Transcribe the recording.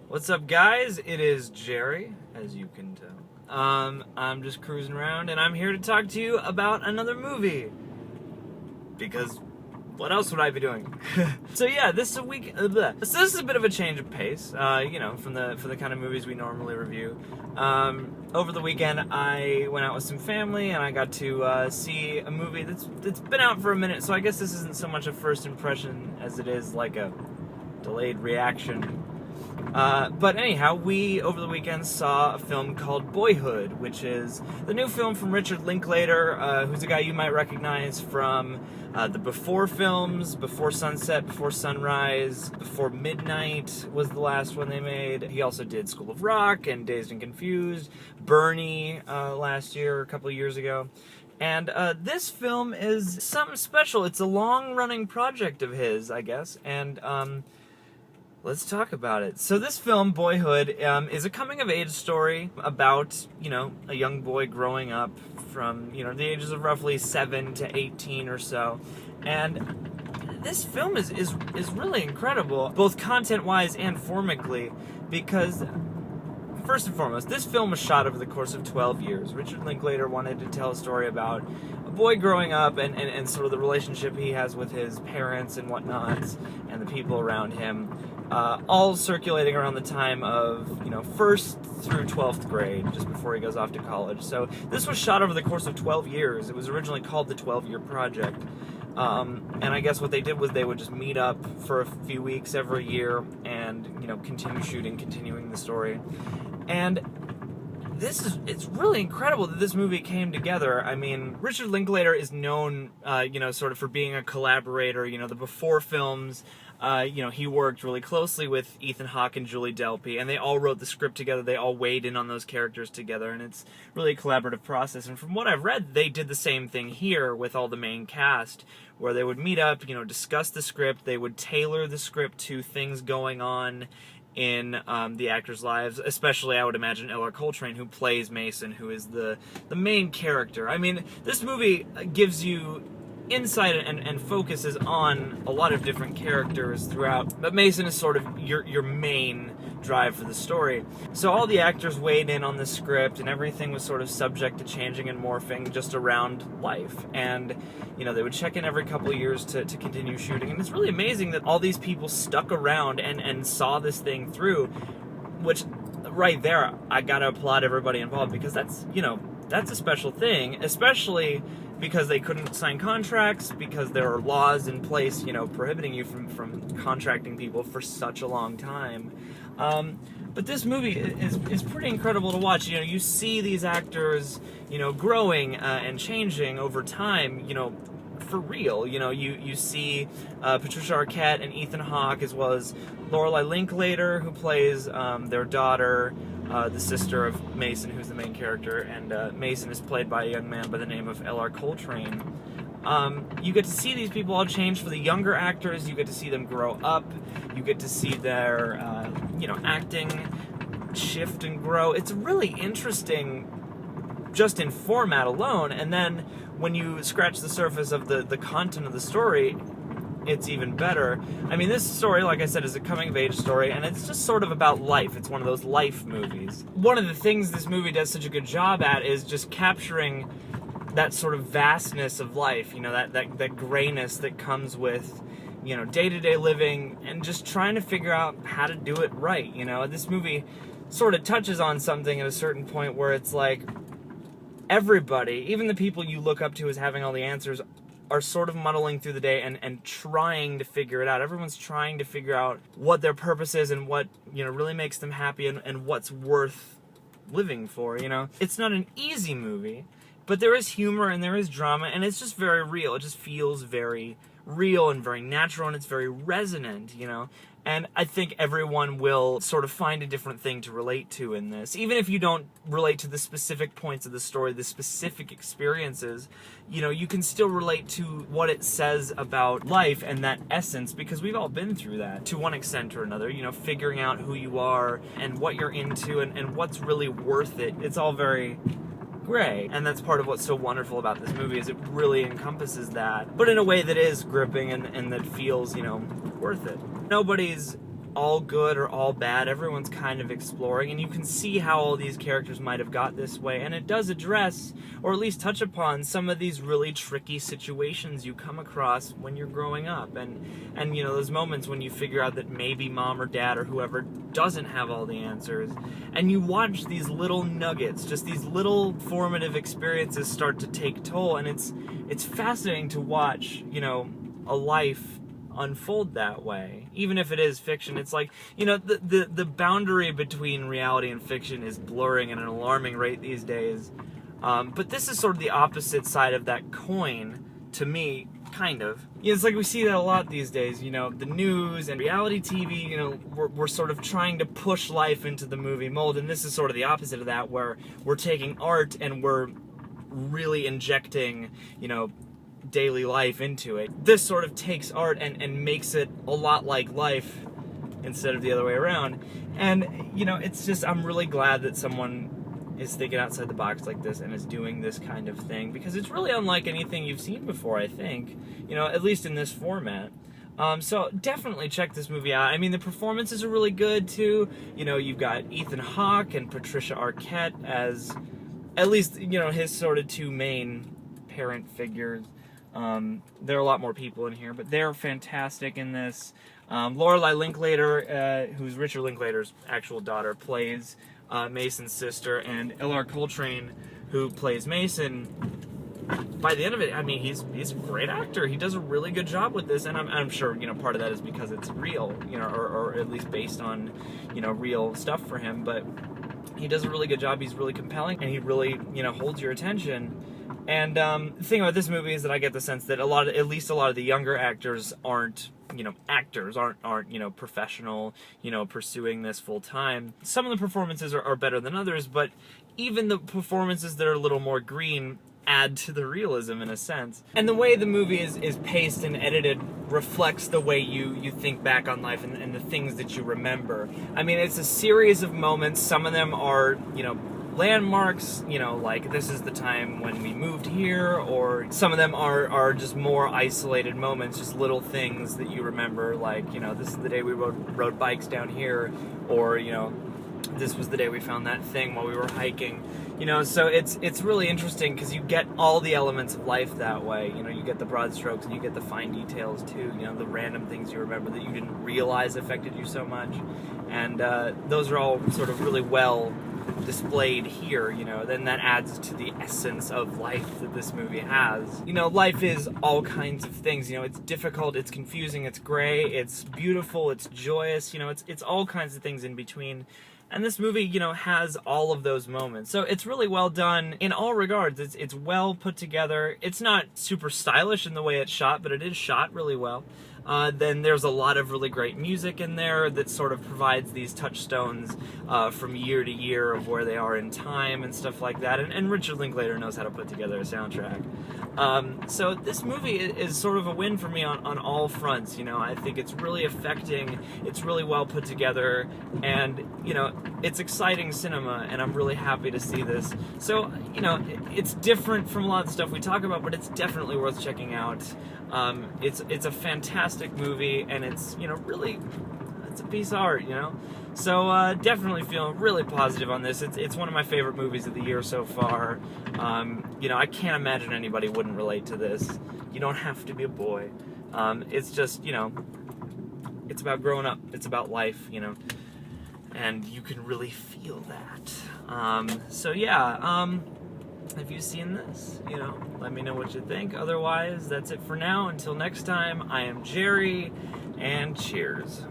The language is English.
What's up, guys? It is Jerry, as you can tell. I'm just cruising around, and I'm here to talk to you about another movie. Because what else would I be doing? So yeah, this is a week. So this is a bit of a change of pace, from the kind of movies we normally review. Over the weekend, I went out with some family, and I got to see a movie that's been out for a minute. So I guess this isn't so much a first impression as it is like a delayed reaction. But anyhow, we, over the weekend, saw a film called Boyhood, which is the new film from Richard Linklater, who's a guy you might recognize from the Before films, Before Sunset, Before Sunrise, Before Midnight was the last one they made. He also did School of Rock and Dazed and Confused, Bernie last year, a couple of years ago. And this film is something special. It's a long-running project of his, I guess, and let's talk about it. So this film, Boyhood, is a coming-of-age story about, a young boy growing up from, the ages of roughly 7 to 18 or so. And this film is really incredible, both content-wise and formically, because, first and foremost, this film was shot over the course of 12 years. Richard Linklater wanted to tell a story about a boy growing up and sort of the relationship he has with his parents and whatnot, and the people around him. All circulating around the time of, 1st through 12th grade, just before he goes off to college. So this was shot over the course of 12 years. It was originally called the 12-year project. And I guess what they did was they would just meet up for a few weeks every year and, continue shooting, continuing the story. And it's really incredible that this movie came together. I mean, Richard Linklater is known, sort of for being a collaborator. The Before films, he worked really closely with Ethan Hawke and Julie Delpy, and they all wrote the script together. They all weighed in on those characters together, and it's really a collaborative process. And from what I've read, they did the same thing here with all the main cast, where they would meet up, discuss the script. They would tailor the script to things going on in the actors' lives, especially, I would imagine, L.R. Coltrane, who plays Mason, who is the main character. I mean, this movie gives you insight and focuses on a lot of different characters throughout, but Mason is sort of your main drive for the story. So all the actors weighed in on the script, and everything was sort of subject to changing and morphing just around life. And, they would check in every couple of years to continue shooting. And it's really amazing that all these people stuck around and saw this thing through, which, right there, I gotta applaud everybody involved, because that's a special thing, especially because they couldn't sign contracts, because there are laws in place, prohibiting you from contracting people for such a long time. But this movie is pretty incredible to watch. You see these actors, growing and changing over time, for real. You see Patricia Arquette and Ethan Hawke, as well as Lorelei Linklater, who plays their daughter, the sister of Mason, who's the main character, and Mason is played by a young man by the name of L.R. Coltrane. You get to see these people all change. For the younger actors, you get to see them grow up. You get to see their, acting shift and grow. It's really interesting just in format alone, and then when you scratch the surface of the content of the story, it's even better. I mean, this story, like I said, is a coming-of-age story, and it's just sort of about life. It's one of those life movies. One of the things this movie does such a good job at is just capturing that sort of vastness of life, that grayness that comes with, day-to-day living, and just trying to figure out how to do it right. This movie sort of touches on something at a certain point where it's like everybody, even the people you look up to as having all the answers, are sort of muddling through the day and trying to figure it out. Everyone's trying to figure out what their purpose is and what, really makes them happy and what's worth living for, It's not an easy movie, but there is humor and there is drama, and it's just very real. It just feels very real and very natural, and it's very resonant, And I think everyone will sort of find a different thing to relate to in this. Even if you don't relate to the specific points of the story, the specific experiences, you can still relate to what it says about life and that essence, because we've all been through that to one extent or another, figuring out who you are and what you're into and what's really worth it. It's all very gray, and that's part of what's so wonderful about this movie, is it really encompasses that, but in a way that is gripping and that feels, worth it. Nobody's all good or all bad. Everyone's kind of exploring, and you can see how all these characters might have got this way, and it does address, or at least touch upon, some of these really tricky situations you come across when you're growing up, and you know, those moments when you figure out that maybe mom or dad or whoever doesn't have all the answers, and you watch these little nuggets, just these little formative experiences start to take toll, and it's fascinating to watch, you know, a life unfold that way. Even if it is fiction, it's like, you know, the boundary between reality and fiction is blurring at an alarming rate these days. But this is sort of the opposite side of that coin, to me, kind of. Yeah, it's like we see that a lot these days, you know, the news and reality TV, you know, we're sort of trying to push life into the movie mold, and this is sort of the opposite of that, where we're taking art and we're really injecting, you know, daily life into it. This sort of takes art and makes it a lot like life instead of the other way around. And, you know, it's just, I'm really glad that someone is thinking outside the box like this and is doing this kind of thing, because it's really unlike anything you've seen before, I think, you know, at least in this format. So definitely check this movie out. I mean, the performances are really good too. You know, you've got Ethan Hawke and Patricia Arquette as, at least, you know, his sort of two main parent figures. There are a lot more people in here, but they're fantastic in this. Lorelai Linklater, who's Richard Linklater's actual daughter, plays Mason's sister, and L.R. Coltrane, who plays Mason. By the end of it, I mean, he's a great actor. He does a really good job with this, and I'm sure, you know, part of that is because it's real, you know, or at least based on, you know, real stuff for him, but he does a really good job. He's really compelling, and he really, you know, holds your attention. And the thing about this movie is that I get the sense that at least a lot of the younger actors aren't, you know, aren't, you know, professional, you know, pursuing this full time. Some of the performances are better than others, but even the performances that are a little more green add to the realism in a sense. And the way the movie is paced and edited reflects the way you think back on life and the things that you remember. I mean, it's a series of moments. Some of them are, you know, landmarks, you know, like this is the time when we moved here, or some of them are just more isolated moments, just little things that you remember, like, you know, this is the day we rode bikes down here, or, you know, this was the day we found that thing while we were hiking, you know. So it's really interesting because you get all the elements of life that way. You know, you get the broad strokes and you get the fine details too, you know, the random things you remember that you didn't realize affected you so much, and those are all sort of really well displayed here, you know. Then that adds to the essence of life that this movie has. You know, life is all kinds of things, you know, it's difficult, it's confusing, it's gray, it's beautiful, it's joyous, you know, it's all kinds of things in between. And this movie, you know, has all of those moments. So it's really well done in all regards. It's well put together. It's not super stylish in the way it's shot, but it is shot really well. Then there's a lot of really great music in there that sort of provides these touchstones from year to year of where they are in time and stuff like that. And Richard Linklater knows how to put together a soundtrack. So this movie is sort of a win for me on all fronts. You know, I think it's really affecting, it's really well put together, and, you know, it's exciting cinema, and I'm really happy to see this. So, you know, it's different from a lot of the stuff we talk about, but it's definitely worth checking out. It's a fantastic movie, and it's, you know, really, it's a piece of art, you know. So definitely feeling really positive on this. It's one of my favorite movies of the year so far. You know, I can't imagine anybody wouldn't relate to this. You don't have to be a boy. It's just, you know, it's about growing up. It's about life, you know, and you can really feel that. So yeah, have you seen this? You know, let me know what you think. Otherwise, that's it for now. Until next time, I am Jerry, and cheers.